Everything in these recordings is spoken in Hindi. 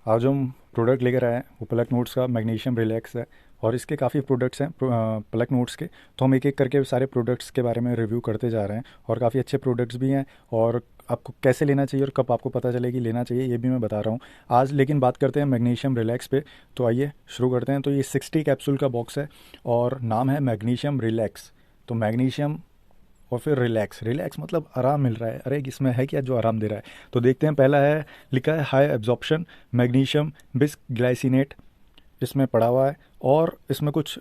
आज हम प्रोडक्ट लेकर आए हैं वो पलक नोट्स का मैग्नीशियम रिलैक्स है। और इसके काफ़ी प्रोडक्ट्स हैं पलक नोट्स के। तो हम एक एक करके सारे प्रोडक्ट्स के बारे में रिव्यू करते जा रहे हैं और काफ़ी अच्छे प्रोडक्ट्स भी हैं। और आपको कैसे लेना चाहिए और कब आपको पता चले कि लेना चाहिए ये भी मैं बता रहा हूँ आज। लेकिन बात करते हैं मैग्नीशियम रिलैक्स पे। तो आइए शुरू करते हैं। तो ये 60 कैप्सूल का बॉक्स है और नाम है मैग्नीशियम रिलैक्स। तो मैग्नीशियम और फिर रिलैक्स, रिलैक्स मतलब आराम मिल रहा है। अरे इसमें है क्या जो आराम दे रहा है? तो देखते हैं। पहला है, लिखा है high absorption magnesium bisglycinate, इसमें पड़ा हुआ है। और इसमें कुछ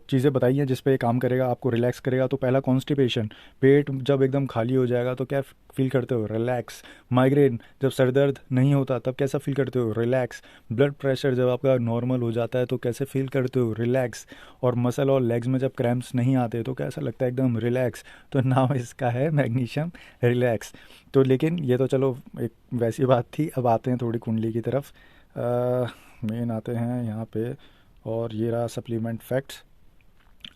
चीज़ें बताई हैं जिस पे ये काम करेगा, आपको रिलैक्स करेगा। तो पहला, कॉन्स्टिपेशन, पेट जब एकदम खाली हो जाएगा तो क्या फील करते हो? रिलैक्स। माइग्रेन, जब सर दर्द नहीं होता तब कैसा फील करते हो? रिलैक्स। ब्लड प्रेशर जब आपका नॉर्मल हो जाता है तो कैसे फील करते हो? रिलैक्स। और मसल और लेग्स में जब क्रैम्प्स नहीं आते तो कैसा लगता है? एकदम रिलैक्स। तो नाम इसका है मैग्नीशियम रिलैक्स। तो लेकिन ये तो चलो एक वैसी बात थी। अब आते हैं थोड़ी कुंडली की तरफ। मेन आते हैं यहाँ पे। और ये रहा सप्लीमेंट फैक्ट्स।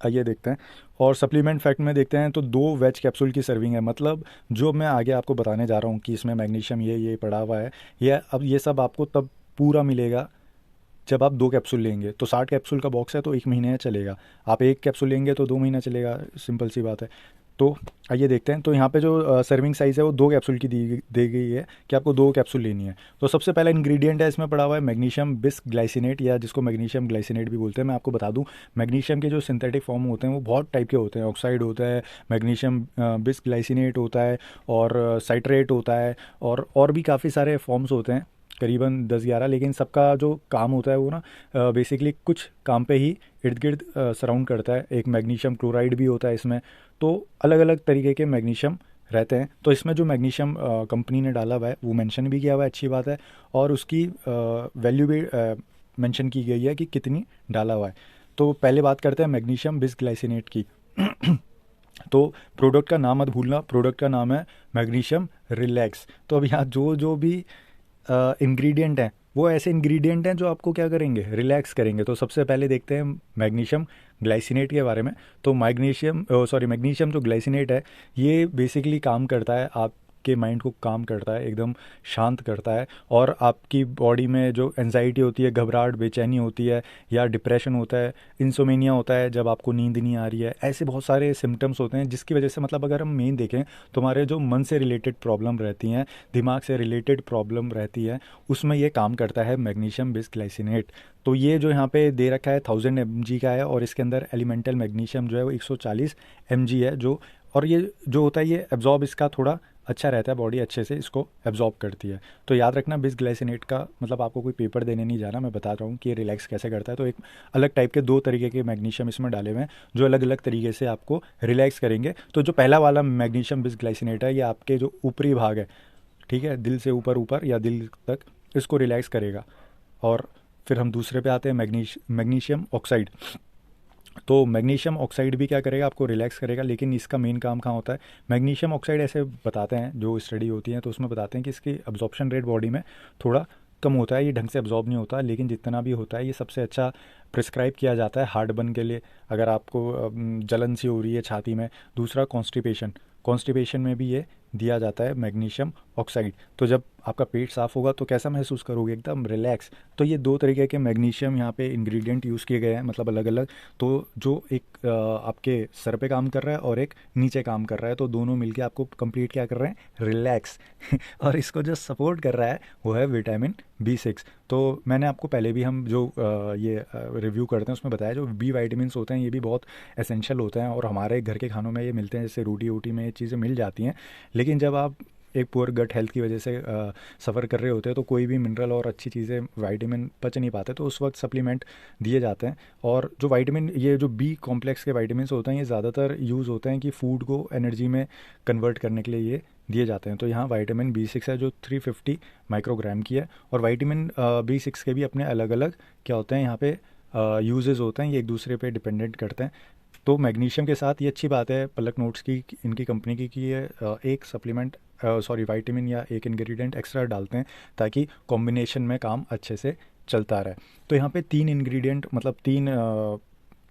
आइए देखते हैं। और सप्लीमेंट फैक्ट में देखते हैं तो 2 वेज कैप्सूल की सर्विंग है। मतलब जो मैं आगे आपको बताने जा रहा हूँ कि इसमें मैग्नीशियम ये पड़ा हुआ है, ये अब ये सब आपको तब पूरा मिलेगा जब आप 2 कैप्सूल लेंगे। तो 60 कैप्सूल का बॉक्स है तो 1 महीने चलेगा। आप 1 कैप्सूल लेंगे तो 2 महीना चलेगा। सिंपल सी बात है। तो आइए देखते हैं। तो यहाँ पे जो सर्विंग साइज़ है वो 2 कैप्सूल की दी गई है कि आपको 2 कैप्सूल लेनी है। तो सबसे पहला इंग्रेडिएंट है इसमें पड़ा हुआ है मैग्नीशियम बिस्क ग्लाइसिनेट, या जिसको मैग्नीशियम ग्लाइसिनेट भी बोलते हैं। मैं आपको बता दूं, मैग्नीशियम के जो सिंथेटिक फॉर्म होते हैं वो बहुत टाइप के होते हैं। ऑक्साइड होता है, मैग्नीशियम बिस्क ग्लाइसिनेट होता है, और साइट्रेट होता है, और भी काफ़ी सारे फॉर्म्स होते हैं, करीबन 10-11। लेकिन सबका जो काम होता है वो ना बेसिकली कुछ काम पे ही इर्द गिर्द सराउंड करता है। एक मैग्नीशियम क्लोराइड भी होता है इसमें। तो अलग अलग तरीके के मैग्नीशियम रहते हैं। तो इसमें जो मैग्नीशियम कंपनी ने डाला हुआ है वो मेंशन भी किया हुआ है, अच्छी बात है। और उसकी वैल्यू भी मेंशन की गई है कि कितनी डाला हुआ है। तो पहले बात करते हैं मैग्नीशियम बिस्ग्लाइसिनेट की। तो प्रोडक्ट का नाम मत भूलना, प्रोडक्ट का नाम है मैग्नीशियम रिलैक्स। तो अब यहाँ जो जो भी इंग्रेडिएंट हैं वो ऐसे इंग्रेडिएंट हैं जो आपको क्या करेंगे? रिलैक्स करेंगे। तो सबसे पहले देखते हैं मैग्नीशियम ग्लाइसिनेट के बारे में। तो मैग्नीशियम जो ग्लाइसिनेट है ये बेसिकली काम करता है, आपके माइंड को काम करता है, एकदम शांत करता है। और आपकी बॉडी में जो एनजाइटी होती है, घबराहट, बेचैनी होती है, या डिप्रेशन होता है, इंसोमेनिया होता है जब आपको नींद नहीं आ रही है, ऐसे बहुत सारे सिम्टम्स होते हैं जिसकी वजह से, मतलब अगर हम मेन देखें तो हमारे जो मन से रिलेटेड प्रॉब्लम रहती हैं, दिमाग से रिलेटेड प्रॉब्लम रहती है, उसमें ये काम करता है मैग्नीशियम बिस्ग्लाइसिनेट। तो ये जो यहाँ पे दे रखा है 1000 mg का है, और इसके अंदर एलिमेंटल मैग्नीशियम जो है वो 140 mg है। जो और ये जो होता है ये एब्जॉर्ब इसका थोड़ा अच्छा रहता है, बॉडी अच्छे से इसको एब्जॉर्ब करती है। तो याद रखना बिस्ग्लाइसिनेट का मतलब आपको कोई पेपर देने नहीं जाना, मैं बता रहा हूँ कि ये रिलैक्स कैसे करता है। तो एक अलग टाइप के 2 तरीके के मैग्नीशियम इसमें डाले हुए हैं जो अलग अलग तरीके से आपको रिलैक्स करेंगे। तो जो पहला वाला मैग्नीशियम बिस्ग्लाइसिनेट है ये आपके जो ऊपरी भाग है, ठीक है, दिल से ऊपर ऊपर या दिल तक, इसको रिलैक्स करेगा। और फिर हम दूसरे पे आते हैं, मैग्नीशियम ऑक्साइड। तो मैग्नीशियम ऑक्साइड भी क्या करेगा? आपको रिलैक्स करेगा। लेकिन इसका मेन काम कहाँ होता है? मैग्नीशियम ऑक्साइड ऐसे बताते हैं, जो स्टडी होती है तो उसमें बताते हैं कि इसकी अब्जॉर्प्शन रेट बॉडी में थोड़ा कम होता है, ये ढंग से अब्जॉर्ब नहीं होता। लेकिन जितना भी होता है ये सबसे अच्छा प्रिस्क्राइब किया जाता है हार्ट बर्न के लिए, अगर आपको जलन सी हो रही है छाती में। दूसरा, कॉन्स्टिपेशन, कॉन्स्टिपेशन में भी ये दिया जाता है मैग्नीशियम ऑक्साइड। तो जब आपका पेट साफ़ होगा तो कैसा महसूस करोगे? एकदम रिलैक्स। तो ये 2 तरीके के मैग्नीशियम यहाँ पे इंग्रेडिएंट यूज़ किए गए हैं, मतलब अलग अलग। तो जो एक आपके सर पे काम कर रहा है और एक नीचे काम कर रहा है, तो दोनों मिलके आपको कंप्लीट क्या कर रहे हैं? रिलैक्स। और इसको जो सपोर्ट कर रहा है वो है विटामिन B6। तो मैंने आपको पहले भी हम जो ये रिव्यू करते हैं उसमें बताया, जो बी वाइटामिन होते हैं ये भी बहुत एसेंशियल होते हैं, और हमारे घर के खानों में ये मिलते हैं, जैसे रोटी वोटी में ये चीज़ें मिल जाती हैं। लेकिन जब आप एक पुअर गट हेल्थ की वजह से सफ़र कर रहे होते हैं तो कोई भी मिनरल और अच्छी चीज़ें, विटामिन पच नहीं पाते, तो उस वक्त सप्लीमेंट दिए जाते हैं। और जो विटामिन, ये जो बी कॉम्प्लेक्स के विटामिन होते हैं ये ज़्यादातर यूज़ होते हैं कि फूड को एनर्जी में कन्वर्ट करने के लिए ये दिए जाते हैं। तो यहाँ विटामिन B6 है जो 350 माइक्रोग्राम की है। और विटामिन B6 के भी अपने अलग अलग क्या होते हैं यहाँ पे यूजेस होते हैं, ये एक दूसरे पे डिपेंडेंट करते हैं। तो मैग्नीशियम के साथ ये अच्छी बात है पलक नोट्स की, इनकी कंपनी की, कि ये एक सप्लीमेंट, विटामिन या एक इंग्रेडिएंट एक्स्ट्रा डालते हैं ताकि कॉम्बिनेशन में काम अच्छे से चलता रहे। तो यहाँ पे 3 इंग्रेडिएंट, मतलब 3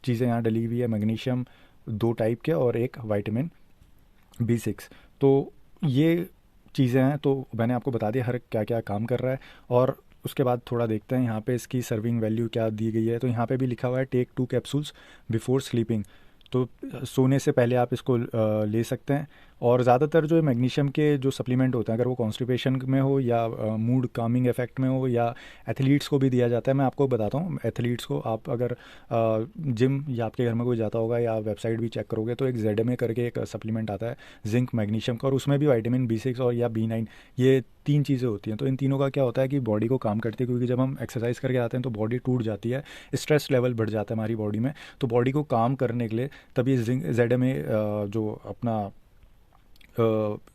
चीज़ें यहाँ डली हुई है, मैग्नीशियम 2 टाइप के और एक विटामिन B6। तो ये चीज़ें हैं, तो मैंने आपको बता दिया हर क्या क्या काम कर रहा है। और उसके बाद थोड़ा देखते हैं यहाँ पे इसकी सर्विंग वैल्यू क्या दी गई है। तो यहाँ पे भी लिखा हुआ है टेक 2 कैप्सूल्स बिफोर स्लीपिंग। तो सोने से पहले आप इसको ले सकते हैं। और ज़्यादातर जो मैग्नीशियम के जो सप्लीमेंट होते हैं, अगर वो कॉन्स्टिपेशन में हो या मूड कामिंग इफेक्ट में हो, या एथलीट्स को भी दिया जाता है। मैं आपको बताता हूँ, एथलीट्स को आप अगर जिम या आपके घर में कोई जाता होगा या वेबसाइट भी चेक करोगे तो एक ZMA करके एक सप्लीमेंट आता है जिंक मैग्नीशियम का, और उसमें भी विटामिन B6 और या B9, ये 3 चीज़ें होती हैं। तो इन तीनों का क्या होता है कि बॉडी को काम करती है, क्योंकि जब हम एक्सरसाइज करके आते हैं तो बॉडी टूट जाती है, स्ट्रेस लेवल बढ़ जाता है हमारी बॉडी में। तो बॉडी को काम करने के लिए तब ये जिंक ZMA जो अपना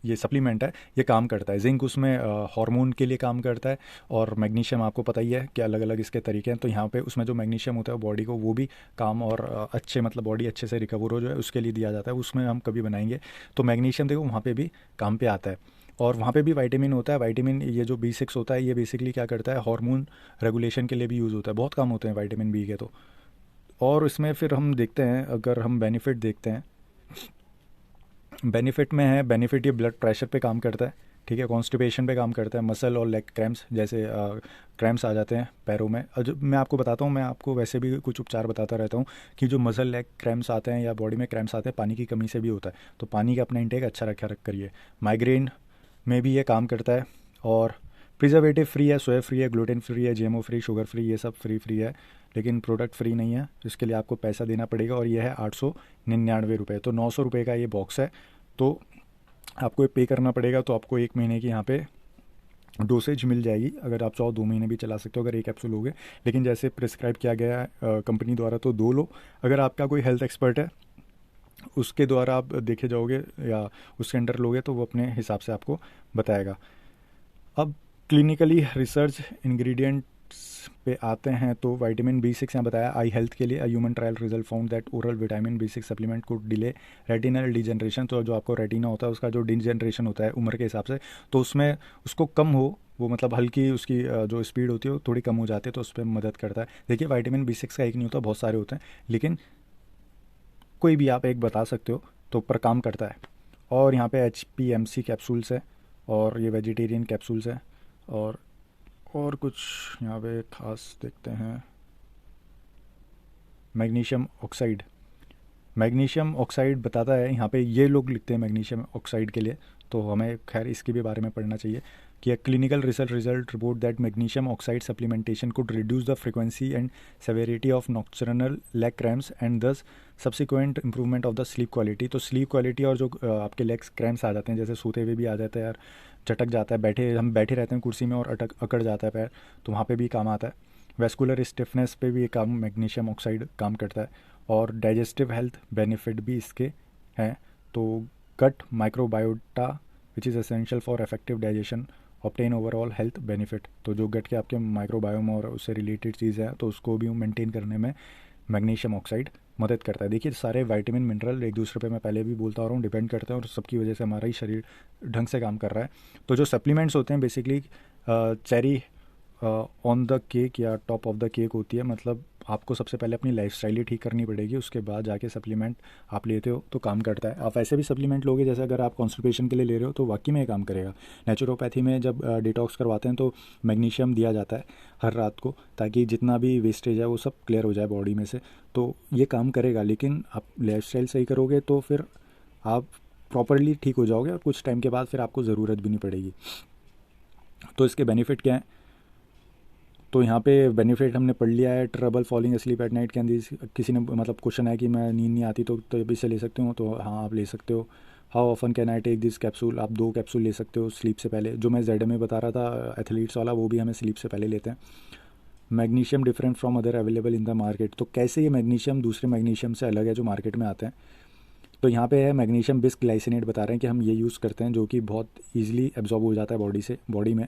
ये सप्लीमेंट है ये काम करता है। जिंक उसमें हार्मोन के लिए काम करता है, और मैग्नीशियम आपको पता ही है कि अलग अलग इसके तरीके हैं। तो यहाँ पे उसमें जो मैग्नीशियम होता है बॉडी को वो भी काम और अच्छे मतलब बॉडी अच्छे से रिकवर हो जो है उसके लिए दिया जाता है, उसमें हम कभी बनाएंगे। तो मैग्नीशियम देखो वहाँ पे भी काम पे आता है। और वहाँ पे भी विटामिन होता है। विटामिन ये जो B6 होता है ये बेसिकली क्या करता है, हार्मोन रेगुलेशन के लिए भी यूज़ होता है। बहुत काम होते हैं विटामिन B के। तो और इसमें फिर हम देखते हैं, अगर हम बेनिफिट देखते हैं, बेनिफिट में है, बेनिफिट ये ब्लड प्रेशर पे काम करता है, ठीक है, कॉन्स्टिपेशन पे काम करता है, मसल और लेग क्रैम्प्स जैसे क्रैम्प्स आ जाते हैं पैरों में। और जो मैं आपको बताता हूँ, मैं आपको वैसे भी कुछ उपचार बताता रहता हूँ कि जो मसल लेग क्रैम्प्स आते हैं या बॉडी में क्रैम्प्स आते हैं पानी की कमी से भी होता है। तो पानी का अपना इंटेक अच्छा रख करिए। माइग्रेन में भी ये काम करता है। और प्रिजर्वेटिव फ्री है, सोया फ्री है, ग्लूटेन फ्री है, GMO फ्री, शुगर फ्री, ये सब फ्री है। लेकिन प्रोडक्ट फ्री नहीं है, इसके लिए आपको पैसा देना पड़ेगा, और ये है 899 रुपये। तो 900 रुपये का ये बॉक्स है। तो आपको ये पे करना पड़ेगा। तो आपको 1 महीने की यहाँ पे डोसेज मिल जाएगी। अगर आप चाहो 2 महीने भी चला सकते हो अगर एक कैप्सूल लोगे, लेकिन जैसे प्रिस्क्राइब किया गया है कंपनी द्वारा तो 2 लो। अगर आपका कोई हेल्थ एक्सपर्ट है उसके द्वारा आप देखे जाओगे या उसके अंडर लोगे तो वो अपने हिसाब से आपको बताएगा। अब क्लिनिकली रिसर्च इंग्रेडिएंट्स पे आते हैं। तो विटामिन B6 यहाँ बताया आई हेल्थ के लिए, human trial result found that oral vitamin B6 supplement को डिले रेटिनल डिजनरेशन। तो जो आपको रेटिना होता है उसका जो डिजनरेशन होता है उम्र के हिसाब से, तो उसमें उसको कम हो, वो मतलब हल्की उसकी जो स्पीड होती है वो थोड़ी कम हो जाती है, तो उस पर मदद करता है। देखिए विटामिन B6 का एक नहीं होता, बहुत सारे होते हैं, लेकिन कोई भी आप एक बता सकते हो तो पर काम करता है। और यहाँ पे HPMC कैप्सूल्स है, और ये वेजिटेरियन कैप्सूल्स है। और कुछ यहाँ पे खास देखते हैं, मैग्नीशियम ऑक्साइड। मैग्नीशियम ऑक्साइड बताता है यहाँ पे, ये लोग लिखते हैं मैग्नीशियम ऑक्साइड के लिए, तो हमें खैर इसके भी बारे में पढ़ना चाहिए कि clinical result report that magnesium oxide supplementation could reduce the frequency and severity of nocturnal leg cramps and thus subsequent improvement of the sleep quality. तो स्लीप क्वालिटी और जो आपके लेग्स क्रैम्प्स आ जाते हैं, जैसे सोते हुए भी आ जाता है यार, चटक जाता है, हम बैठे रहते हैं कुर्सी में और अकड़ जाता है पैर, तो वहाँ पे भी काम आता है। वेस्कुलर स्टिफनेस पे भी काम मैग्नीशियम ऑक्साइड काम करता है। और डाइजेस्टिव हेल्थ बेनिफिट भी इसके हैं। तो gut microbiota which is essential for effective digestion obtain overall health benefit. तो जो गट के आपके माइक्रोबायोम और उससे रिलेटेड चीज़ें हैं तो उसको भी मेंटेन करने में मैग्नीशियम ऑक्साइड मदद करता है। देखिए सारे विटामिन मिनरल एक दूसरे पे मैं पहले भी बोलता आ रहा हूँ डिपेंड करते हैं, और सबकी वजह से हमारा ही शरीर ढंग से काम कर रहा है। तो जो सप्लीमेंट्स होते हैं basically cherry on the cake या टॉप ऑफ द केक होती है। मतलब आपको सबसे पहले अपनी लाइफस्टाइल ही ठीक करनी पड़ेगी, उसके बाद जाके सप्लीमेंट आप लेते हो तो काम करता है। आप ऐसे भी सप्लीमेंट लोगे, जैसे अगर आप कॉन्स्टिपेशन के लिए ले रहे हो तो वाकई में ये काम करेगा। नेचुरोपैथी में जब डिटॉक्स करवाते हैं तो मैग्नीशियम दिया जाता है हर रात को, ताकि जितना भी वेस्टेज है वो सब क्लियर हो जाए बॉडी में से। तो ये काम करेगा, लेकिन आप लाइफस्टाइल सही करोगे तो फिर आप प्रॉपरली ठीक हो जाओगे, और कुछ टाइम के बाद फिर आपको ज़रूरत भी नहीं पड़ेगी। तो इसके बेनिफिट क्या हैं? तो यहाँ पे बेनिफिट हमने पढ़ लिया है। Trouble falling sleep at night के अंदर किसी ने मतलब क्वेश्चन है कि मैं नींद नहीं आती तो ये भी से ले सकते हो, तो हाँ आप ले सकते हो। How often can I take this capsule? आप 2 कैप्सूल ले सकते हो स्लीप से पहले। जो मैं ZMA बता रहा था एथलीट्स वाला, वो भी हमें स्लीप से पहले लेते हैं। Magnesium different from other available in the market. तो कैसे ये मैग्नीशियम दूसरे मैग्नीशियम से अलग है जो मार्केट में आते हैं? तो यहाँ पे है मैग्नीशियम बिस्ग्लाइसिनेट बता रहे हैं कि हम ये यूज़ करते हैं, जो कि बहुत ईजिली एब्जॉर्ब हो जाता है बॉडी में।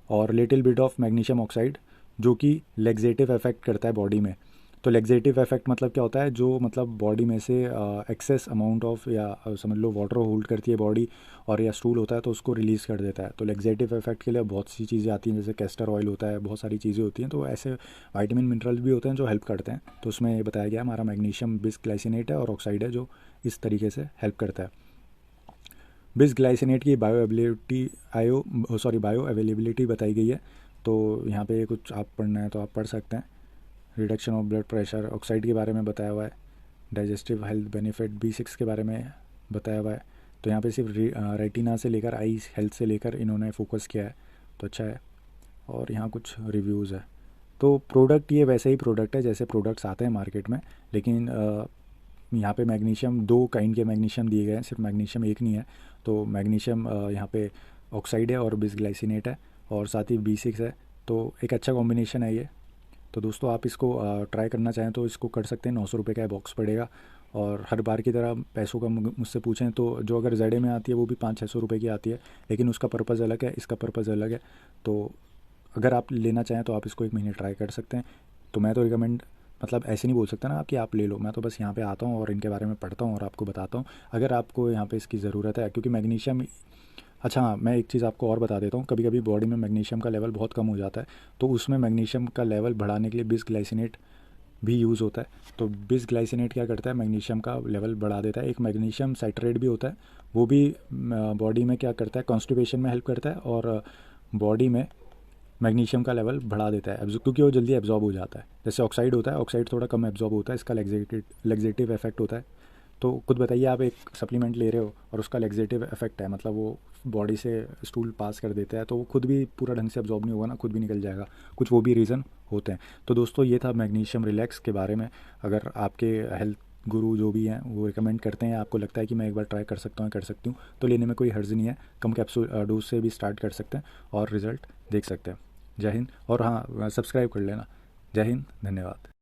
और little bit of magnesium oxide जो कि लेग्जेटिव इफेक्ट करता है बॉडी में। तो लेग्जेटिव इफेक्ट मतलब क्या होता है? जो मतलब बॉडी में से एक्सेस अमाउंट ऑफ या समझ लो वाटर होल्ड करती है बॉडी, और या स्टूल होता है तो उसको रिलीज़ कर देता है। तो लेग्जेटिव इफेक्ट के लिए बहुत सी चीज़ें आती हैं, जैसे कैस्टर ऑयल होता है, बहुत सारी चीज़ें होती हैं। तो ऐसे विटामिन मिनरल भी होते हैं जो हेल्प करते हैं। तो उसमें ये बताया गया हमारा मैग्नीशियम बिस्ग्लाइसिनेट है और ऑक्साइड है जो इस तरीके से हेल्प करता है। बिस्ग्लाइसिनेट की बायो अवेलेबिलिटी बताई गई है। तो यहाँ पे कुछ आप पढ़ना है तो आप पढ़ सकते हैं। Reduction of blood pressure, oxide के बारे में बताया हुआ है, डाइजेस्टिव हेल्थ बेनिफिट, B6 के बारे में बताया हुआ है। तो यहाँ पे सिर्फ रेटिना से लेकर आई हेल्थ से लेकर इन्होंने फोकस किया है, तो अच्छा है। और यहाँ कुछ रिव्यूज़ है। तो प्रोडक्ट ये वैसे ही प्रोडक्ट है जैसे प्रोडक्ट्स आते हैं मार्केट में, लेकिन यहाँ पे मैग्नीशियम 2 काइंड के मैग्नीशियम दिए गए हैं, सिर्फ मैग्नीशियम एक नहीं है। तो मैग्नीशियम यहाँ पे ऑक्साइड है और बिसग्लाइसिनेट है और साथ ही B6 है, तो एक अच्छा कॉम्बिनेशन है ये। तो दोस्तों आप इसको ट्राई करना चाहें तो इसको कर सकते हैं। 900 रुपये का बॉक्स पड़ेगा। और हर बार की तरह पैसों का मुझसे पूछें तो जो अगर जेडे में आती है वो भी 500-600 रुपये की आती है, लेकिन उसका पर्पज़ अलग है, इसका पर्पज़ अलग है। तो अगर आप लेना चाहें तो आप इसको 1 महीने ट्राई कर सकते हैं। तो मैं तो रिकमेंड, मतलब ऐसे नहीं बोल सकता ना आप कि आप ले लो, मैं तो बस यहाँ पे आता हूँ और इनके बारे में पढ़ता हूँ और आपको बताता हूँ अगर आपको यहाँ पे इसकी ज़रूरत है, क्योंकि मैग्नीशियम। अच्छा हाँ, मैं एक चीज़ आपको और बता देता हूँ, कभी कभी बॉडी में मैग्नीशियम का लेवल बहुत कम हो जाता है, तो उसमें मैग्नीशियम का लेवल बढ़ाने के लिए बिसग्लाइसिनेट भी यूज़ होता है। तो बिसग्लाइसिनेट क्या करता है, मैग्नीशियम का लेवल बढ़ा देता है। एक मैग्नीशियम साइट्रेट भी होता है, वो भी बॉडी में क्या करता है, कॉन्स्टिपेशन में हेल्प करता है और बॉडी में मैग्नीशियम का लेवल बढ़ा देता है, क्योंकि वो जल्दी एब्जॉर्ब हो जाता है। जैसे ऑक्साइड होता है, ऑक्साइड थोड़ा कम एब्जॉर्ब होता है, इसका लेग्जेटिव इफेक्ट होता है। तो खुद बताइए, आप एक सप्लीमेंट ले रहे हो और उसका लेग्जेटिव इफेक्ट है, मतलब वो बॉडी से स्टूल पास कर देता है, तो वो खुद भी पूरा ढंग से एब्जॉर्ब नहीं होगा ना, खुद भी निकल जाएगा। कुछ वो भी रीज़न होते हैं। तो दोस्तों ये था मैग्नीशियम रिलैक्स के बारे में। अगर आपके हेल्थ गुरु जो भी हैं वो रिकमेंड करते हैं, आपको लगता है कि मैं एक बार ट्राई कर सकता हूँ, कर सकती हूँ, तो लेने में कोई हर्ज नहीं है। कम कैप्सूल डोज से भी स्टार्ट कर सकते हैं और रिज़ल्ट देख सकते हैं। जय हिंद। और हाँ, सब्सक्राइब कर लेना। जय हिंद, धन्यवाद।